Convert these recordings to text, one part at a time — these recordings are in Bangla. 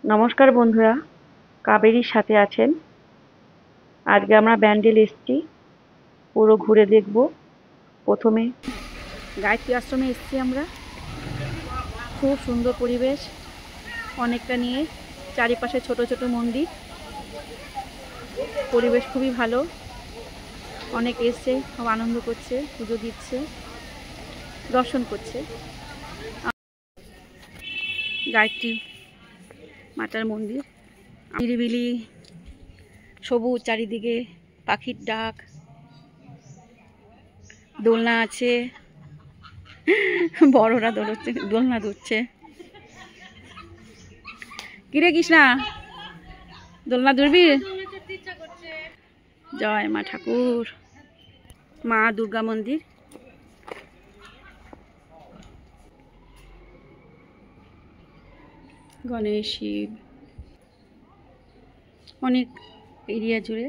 নমস্কার বন্ধুরা, কাবেরীর সাথে আছেন। আজকে আমরা ব্যান্ডেল এসেছি, পুরো ঘুরে দেখব। প্রথমে গায়ত্রী আশ্রমে এসেছি আমরা। খুব সুন্দর পরিবেশ, অনেকটা নিয়ে চারিপাশে ছোট ছোট মন্দির, পরিবেশ খুবই ভালো। অনেক এসছে, খুব আনন্দ করছে, পুজো দিচ্ছে, দর্শন করছে। গায়ত্রী মাতার মন্দির, নিরিবিলি, সবুজ চারিদিকে, পাখির ডাক, দোলনা আছে, বড়রা দোলনা দুলছে। কিরে কৃষ্ণা, দোলনা দুলবি? জয় মা ঠাকুর। মা দুর্গা মন্দির, গণেশ, শিব, অনেক এরিয়া জুড়ে।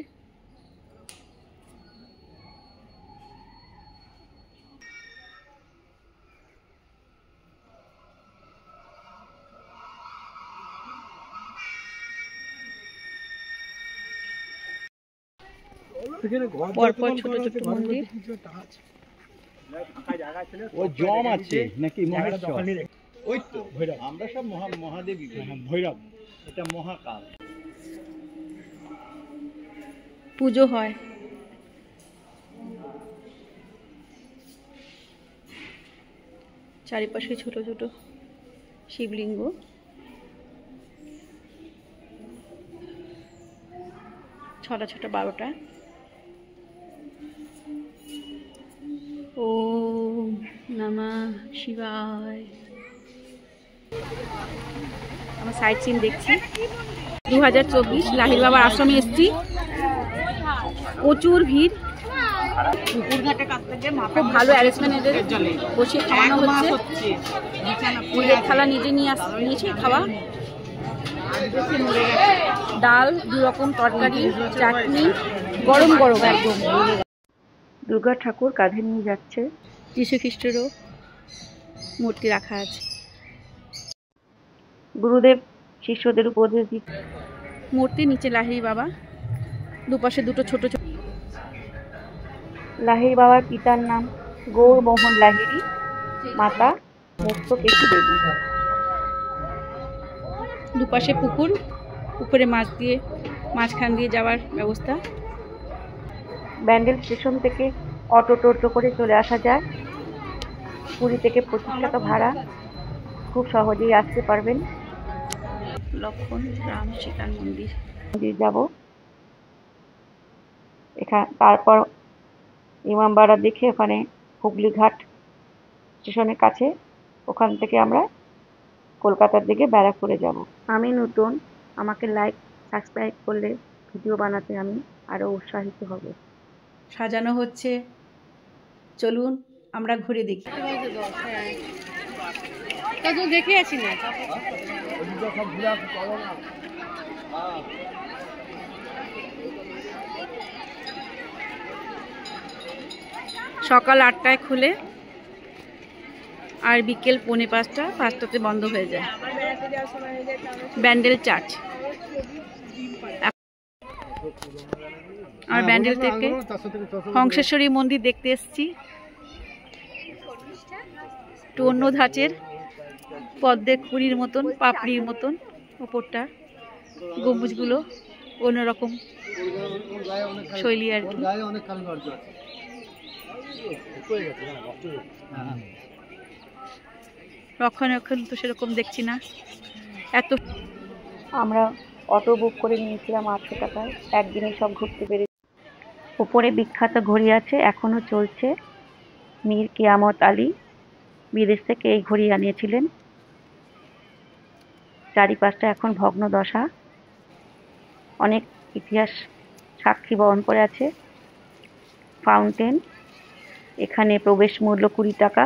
পরপর ছোট ছোট মন্দির। ও জম আছে নাকি মহেশ্বর? ওই তো ভৈরব, আমরা সব মহাদেবী। ভৈরব এটা মহাকাল। পুজো হয়। চারিপাশে ছোট ছোট শিবলিঙ্গ। ছটা ছটা 12টা। ওম নমঃ শিবায়। আমরা সাইট সিন দেখছি। 2024 লাহিড়ী বাবার আশ্রমে এসেছি। প্রচুর ভিড়, খুব ভালো অ্যারেঞ্জমেন্ট। এদের বসে খাওয়ানো হচ্ছে, নিজের থালা নিজে নিয়েছে খাওয়া। ডাল, 2 রকম তরকারি, চাটনি, গরম গরম একদম। দুর্গা ঠাকুর কাঁধে নিয়ে যাচ্ছে, যীশু খ্রিস্টেরও মূর্তি রাখা আছে। গুরুদেব শিষ্যদের উপদেশ দিচ্ছে। মূর্তি নিচে লাহিড়ী বাবা, দুপাশে দুটো ছোট ছোট। লাহিড়ী বাবার পিতার নাম গৌরমোহন লাহিড়ী, মাতা মুক্তকেশী দেবী। দুপাশে পুকুর, পুকুরে মাঝখান দিয়ে যাওয়ার ব্যবস্থা। ব্যান্ডেল স্টেশন থেকে অটো টোটো করে চলে আসা যায়। পুরী থেকে 25 টাকা ভাড়া, খুব সহজেই আসতে পারবেন। লক্ষণ রাম সীতার মন্দির যাব এখানে। তারপর ইমামবাড়া দেখে ওখানে হুগলি ঘাট স্টেশনের কাছে, ওখান থেকে আমরা কলকাতার দিকে ব্যারাকপুরে যাব। আমি নতুন, আমাকে লাইক সাবস্ক্রাইব করলে ভিডিও বানাতে আমি আরো উৎসাহিত হব। সাজানো হচ্ছে, চলুন আমরা ঘুরে দেখি। দেখে আছি না, সকাল 8টায় খুলে আর বিকেল 4:45, 5টাতে বন্ধ হয়ে যায়। ব্যান্ডেল চার্চ। আর ব্যান্ডেল থেকে হংসেশ্বরী মন্দির দেখতে এসেছি। একটু অন্য ধাঁচের, পদ্মের কুড়ির মতন, পাপড়ির মতন, ওপরটা গম্বুজগুলো অন্যরকম শৈলী আর কি। রক্ষণাবেক্ষণ তো সেরকম দেখছি না এত। আমরা অটো বুক করে নিয়েছিলাম 800 টাকায়, একদিনে সব ঘুরতে পেরেছি। উপরে বিখ্যাত ঘড়ি আছে, এখনো চলছে। মীর কিয়ামত আলী বিদেশ থেকে এই ঘড়ি আনিয়েছিলেন। চারিপাশটা এখন ভগ্ন দশা, অনেক ইতিহাস সাক্ষী বহন করে আছে। ফাউন্টেন, এখানে প্রবেশ মূল্য 20 টাকা।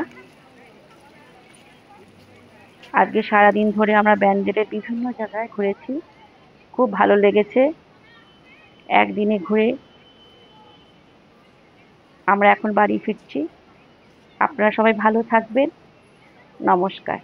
আজকে সারাদিন ধরে আমরা ব্যান্ডেলের বিভিন্ন জায়গায় ঘুরেছি, খুব ভালো লেগেছে। একদিনে ঘুরে আমরা এখন বাড়ি ফিরছি। আপনারা সবাই ভালো থাকবেন। নমস্কার।